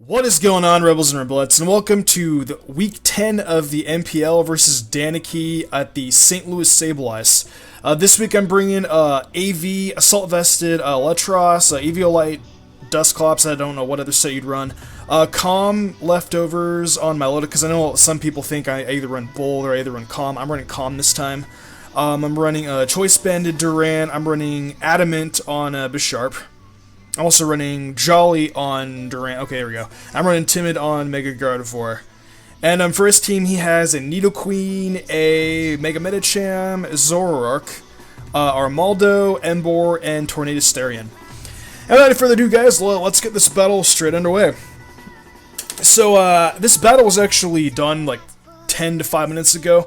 What is going on, Rebels and Rebelettes, and welcome to the Week 10 of the MPL versus Danekii at the St. Louis Sableyes. This week I'm bringing AV, Assault Vested, Letros, Eviolite, Dustclops, I don't know what other set you'd run, Calm Leftovers on my loadout, because I know some people think I either run Bold or I either run Calm. I'm running Calm this time. I'm running Choice Banded Duran, I'm running Adamant on Bisharp. I'm also running Jolly on Durant. Okay, there we go. I'm running Timid on Mega Gardevoir. And for his team, he has a Nidoqueen, a Mega Medicham, Zoroark, Armaldo, Emboar, and Tornadus. And without further ado, guys, let's get this battle straight underway. So, this battle was actually done like 10 to 5 minutes ago.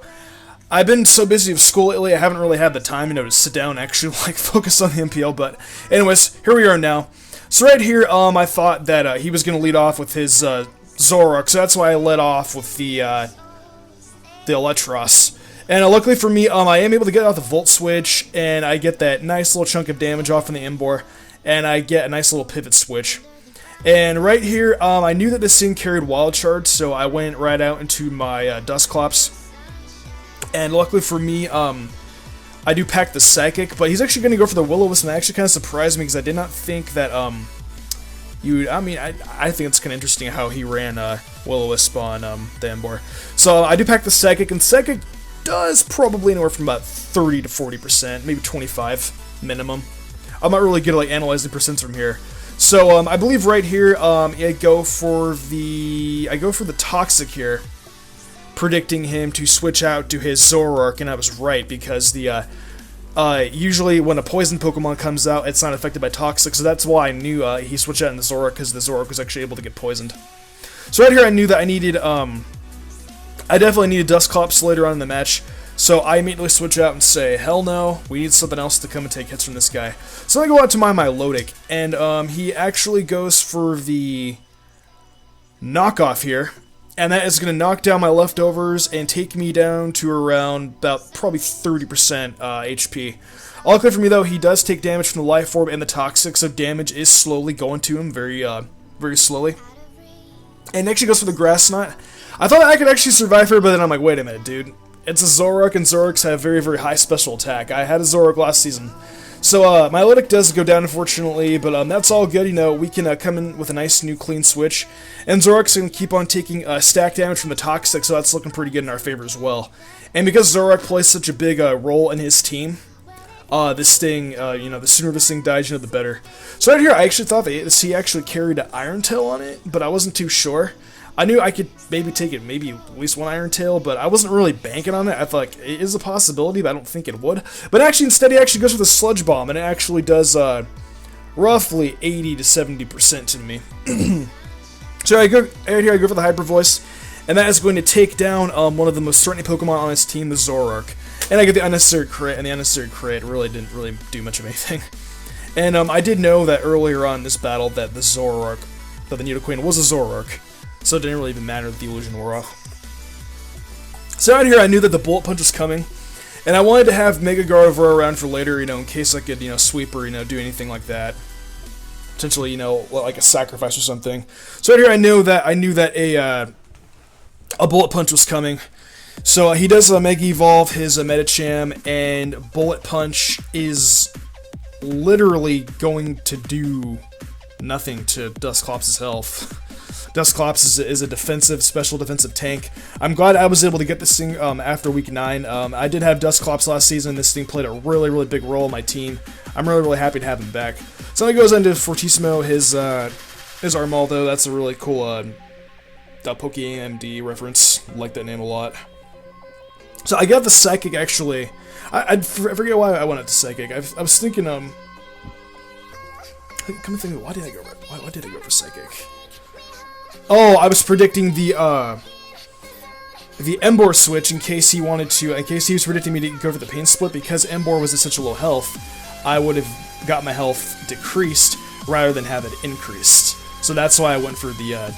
I've been so busy with school lately, I haven't really had the time, to sit down and actually, focus on the MPL, but anyways, here we are now. So right here, I thought that he was going to lead off with his Zoroark, so that's why I led off with the Electros. And luckily for me, I am able to get out the Volt Switch, and I get that nice little chunk of damage off from the Emboar, and I get a nice little Pivot Switch. And right here, I knew that this thing carried Wild Charge, so I went right out into my Dustclops. And luckily for me, I do pack the Psychic, but he's actually going to go for the Will-O-Wisp, and that actually kind of surprised me, because I did not think that, I think it's kind of interesting how he ran Will-O-Wisp on the Emboar. So I do pack the Psychic, and Psychic does probably anywhere from about 30 to 40%, maybe 25 minimum. I'm not really good at analyzing percents from here. So I believe right here, I go for the Toxic here, predicting him to switch out to his Zoroark, and I was right, because the usually when a poison Pokemon comes out, it's not affected by Toxic, so that's why I knew he switched out in the Zoroark, because the Zoroark was actually able to get poisoned. So right here I knew that I needed, I definitely needed Dustclops later on in the match, so I immediately switch out and say, hell no, we need something else to come and take hits from this guy. So I go out to my Milotic, and he actually goes for the knockoff here. And that is going to knock down my leftovers and take me down to around about probably 30% HP. Luckily for me, though, he does take damage from the Life Orb and the Toxic, so damage is slowly going to him, very slowly. And actually goes for the Grass Knot. I thought I could actually survive here, but then I'm like, wait a minute, dude. It's a Zoroark, and Zoroarks have very, very high special attack. I had a Zoroark last season. So, my Milotic does go down, unfortunately, but that's all good, we can come in with a nice new clean switch. And Zoroark's going to keep on taking stack damage from the Toxic, so that's looking pretty good in our favor as well. And because Zoroark plays such a big role in his team, this thing, the sooner this thing dies, the better. So right here, I actually thought that he actually carried an Iron Tail on it, but I wasn't too sure. I knew I could maybe take it, at least one Iron Tail, but I wasn't really banking on it. I thought, it is a possibility, but I don't think it would. But actually, instead, he actually goes with a Sludge Bomb, and it actually does roughly 80 to 70% to me. So right here, I go for the Hyper Voice, and that is going to take down one of the most threatening Pokemon on his team, the Zoroark. And I get the unnecessary crit, and the unnecessary crit really didn't do much of anything. And I did know that earlier on in this battle that the Nidoqueen was a Zoroark. So it didn't really even matter that the illusion wore off. So out here I knew that the Bullet Punch was coming, and I wanted to have Mega Gardevoir around for later, in case I could, sweep or, do anything like that. Potentially, like a sacrifice or something. So out here I knew that a Bullet Punch was coming. So he does Mega Evolve his Medicham, and Bullet Punch is literally going to do nothing to Dustclops' health. Dustclops is a special defensive tank. I'm glad I was able to get this thing after week 9. I did have Dustclops last season. This thing played a really, really big role in my team. I'm really, really happy to have him back. So he goes into Fortissimo, his Armaldo. That's a really cool PokeMD reference. I like that name a lot. So I got the Psychic, actually. I forget why I went up to Psychic. I was thinking, come to think of it, why did I go for Psychic? Oh, I was predicting the Emboar switch in case he was predicting me to go for the Pain Split, because Emboar was at such a low health, I would have got my health decreased rather than have it increased. So that's why I went for the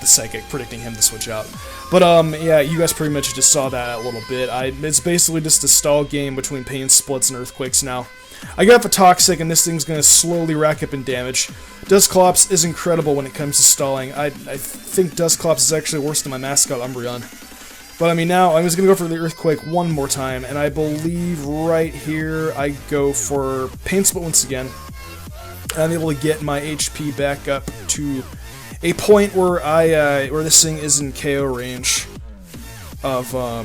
Psychic, predicting him to switch out. But yeah, you guys pretty much just saw that a little bit. It's basically just a stall game between Pain Splits and Earthquakes now. I got off a Toxic, and this thing's going to slowly rack up in damage. Dusclops is incredible when it comes to stalling. I think Dusclops is actually worse than my mascot, Umbreon. But I mean, now I'm just going to go for the Earthquake one more time, and I believe right here I go for Pain Split once again. I'm able to get my HP back up to a point where where this thing is in KO range of, I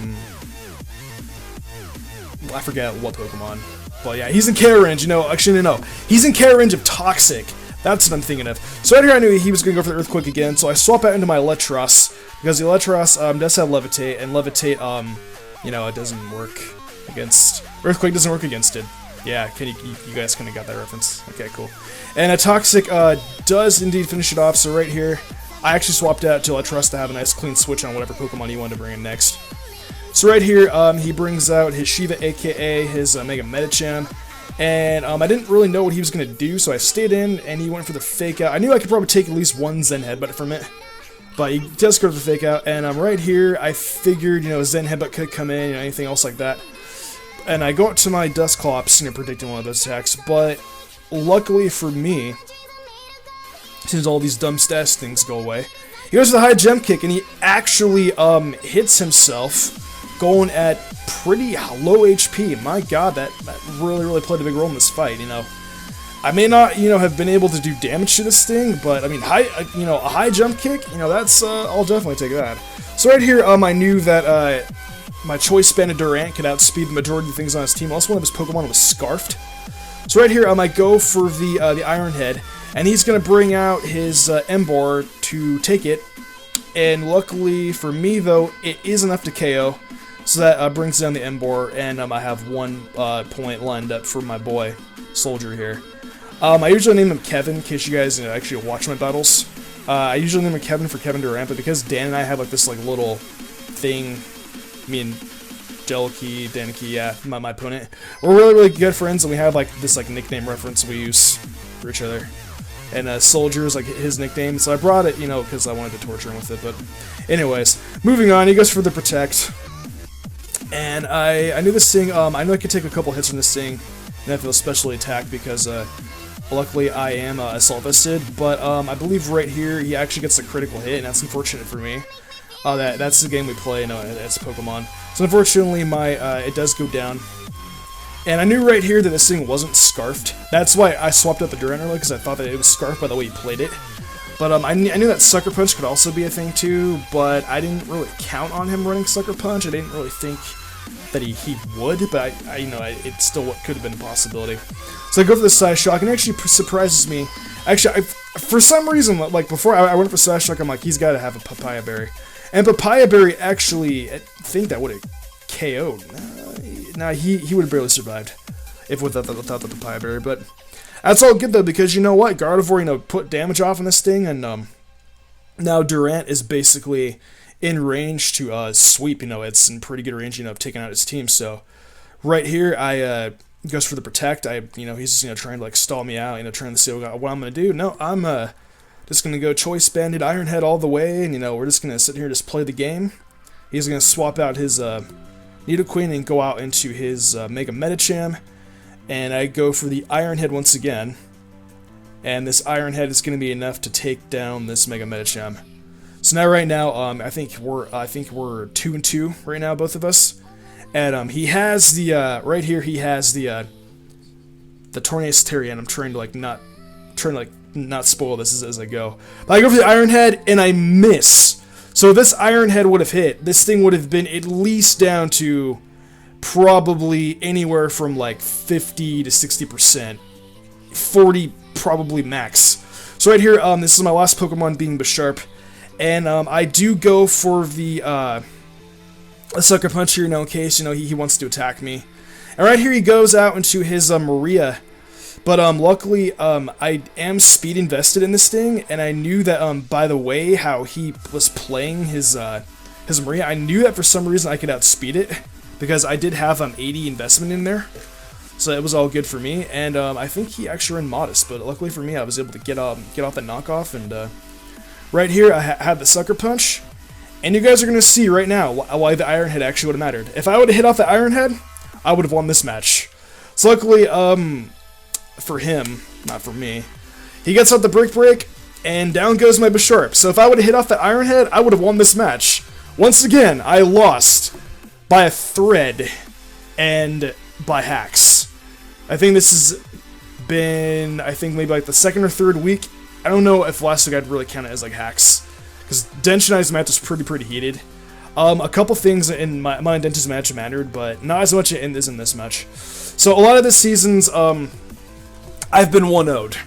forget what Pokemon. But yeah, he's in KO range, you know, actually no, he's in KO range of Toxic. That's what I'm thinking of. So right here I knew he was going to go for the Earthquake again, so I swap out into my Electros, because the Electros does have Levitate, and Levitate, you know, it doesn't work against, Earthquake doesn't work against it. Yeah, you guys kind of got that reference. Okay, cool. And a Toxic does indeed finish it off, so right here, I actually swapped out to Electros to have a nice clean switch on whatever Pokemon you wanted to bring in next. So right here, he brings out his Shiva, aka his Mega Medicham, and I didn't really know what he was going to do, so I stayed in, and he went for the Fake Out. I knew I could probably take at least one Zen Headbutt from it, but he does go for the Fake Out, and right here, I figured, you know, Zen Headbutt could come in, you know, anything else like that. And I go up to my Dusclops, you know, predicting one of those attacks, but luckily for me, since all these dumb status things go away, he goes for the high jump kick, and he actually hits himself, going at pretty low HP. My god, that really played a big role in this fight, you know. I may not, you know, have been able to do damage to this thing, but I mean, you know, a high jump kick, you know, that's, I'll definitely take that. So right here, I knew that, my Choice Banded Durant could outspeed the majority of the things on his team. Also, one of his Pokemon was Scarfed. So right here, I go for the Iron Head, and he's going to bring out his Emboar to take it. And luckily for me, though, it is enough to KO. So that brings down the Emboar, and I have 1 point lined up for my boy, Soldier here. I usually name him Kevin, in case you guys actually watch my battles. I usually name him Kevin for Kevin Durant, but because Dan and I have like this like little thing, me and Danekii, yeah, my opponent, we're really good friends, and we have like this like nickname reference we use for each other. And Soldier is like his nickname, so I brought it, you know, because I wanted to torture him with it. But anyways, moving on, he goes for the Protect. And I knew this thing, I knew I could take a couple hits from this thing, and have to specially attack because, luckily I am Assault Vested, but I believe right here he actually gets a critical hit, and that's unfortunate for me. That's the game we play, no, it's Pokemon. So unfortunately, it does go down. And I knew right here that this thing wasn't Scarfed. That's why I swapped out the Durant earlier, because I thought that it was Scarfed by the way he played it. But I knew that Sucker Punch could also be a thing too, but I didn't really count on him running Sucker Punch. I didn't really think that he would, but you know, it still could have been a possibility. So I go for the Side Shock, and it actually surprises me. Actually, for some reason, like before I went for Side Shock, I'm like, he's got to have a Papaya Berry. And Papaya Berry actually, I think that would have KO'd. Nah, he would have barely survived if without the Papaya Berry, but that's all good though, because you know what, Gardevoir, you know, put damage off on this thing, and now Durant is basically in range to sweep. You know, it's in pretty good range, you know, of taking out his team. So right here, I goes for the Protect. You know, he's, you know, trying to like stall me out, you know, trying to see what I'm gonna do. No, I'm just gonna go Choice Banded Iron Head all the way, and you know, we're just gonna sit here and just play the game. He's gonna swap out his Nidoqueen and go out into his Mega Medicham, and I go for the Iron Head once again, and this Iron Head is gonna be enough to take down this Mega Medicham. So now, right now, I think we're 2-2 right now, both of us, and he has the right here. He has the Tornadus Terrier, and I'm trying to not spoil this as I go. But I go for the Iron Head, and I miss. So if this Iron Head would have hit, this thing would have been at least down to probably anywhere from like 50 to 60%, 40 probably max. So right here, this is my last Pokemon being Bisharp. And I do go for the Sucker Punch here, you know, in case, you know, he wants to attack me. And right here he goes out into his Maria. But luckily, I am speed invested in this thing, and I knew that by the way how he was playing his Maria, I knew that for some reason I could outspeed it, because I did have 80 investment in there. So it was all good for me, and I think he actually ran Modest, but luckily for me, I was able to get off the knockoff, and right here I had the Sucker Punch, and you guys are gonna see right now why the Iron Head actually would have mattered. If I would have hit off the Iron Head, I would have won this match. So luckily, for him, not for me, he gets out the break, and down goes my Bisharp. So if I would have hit off that Iron Head, I would have won this match. Once again, I lost by a thread and by hacks. I think this has been, maybe like the second or third week. I don't know if last week I'd really count it as like hacks, because Dench and I's match was pretty heated. A couple things in my and Dench's match mattered, but not as much in this match. So a lot of this season's, I've been 1-0'd.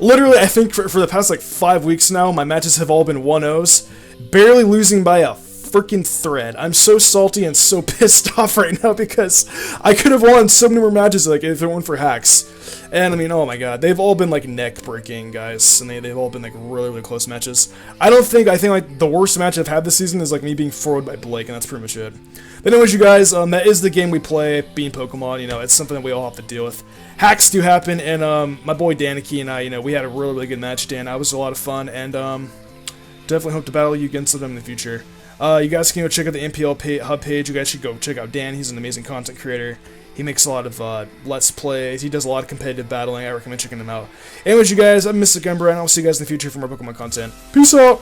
Literally, I think for the past like 5 weeks now, my matches have all been 1-0s, barely losing by a freaking thread. I'm so salty and so pissed off right now because I could have won so many more matches like if it weren't for hacks. And I mean, oh my god, they've all been like neck breaking, guys, and they've all been like really close matches. I think like the worst match I've had this season is like me being forward by Blake, and that's pretty much it. But anyways, you guys, that is the game we play, being Pokemon. You know, it's something that we all have to deal with. Hacks do happen, and my boy Danekii and I, you know, we had a really good match. Dan, I was a lot of fun, and definitely hope to battle you against them in the future. You guys can go check out the MPL hub page. You guys should go check out Dan. He's an amazing content creator. He makes a lot of Let's Plays. He does a lot of competitive battling. I recommend checking him out. Anyways, you guys, I'm Mystic Ember, and I'll see you guys in the future for more Pokemon content. Peace out!